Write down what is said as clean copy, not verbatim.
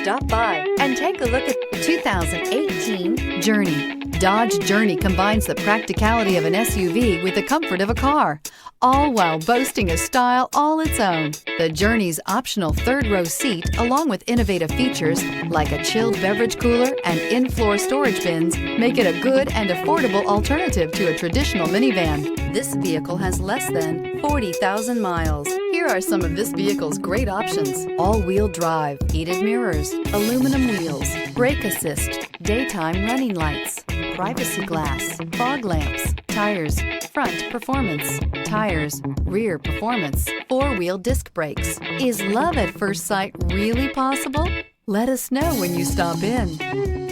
Stop by and take a look at the 2018 Journey. Dodge Journey combines the practicality of an SUV with the comfort of a car, all while boasting a style all its own. The Journey's optional third-row seat, along with innovative features like a chilled beverage cooler and in-floor storage bins, make it a good and affordable alternative to a traditional minivan. This vehicle has less than 40,000 miles. Here are some of this vehicle's great options: all-wheel drive, heated mirrors, aluminum wheels, brake assist, daytime running lights, privacy glass, fog lamps, tires, front performance, tires, rear performance, four-wheel disc brakes. Is love at first sight really possible? Let us know when you stop in.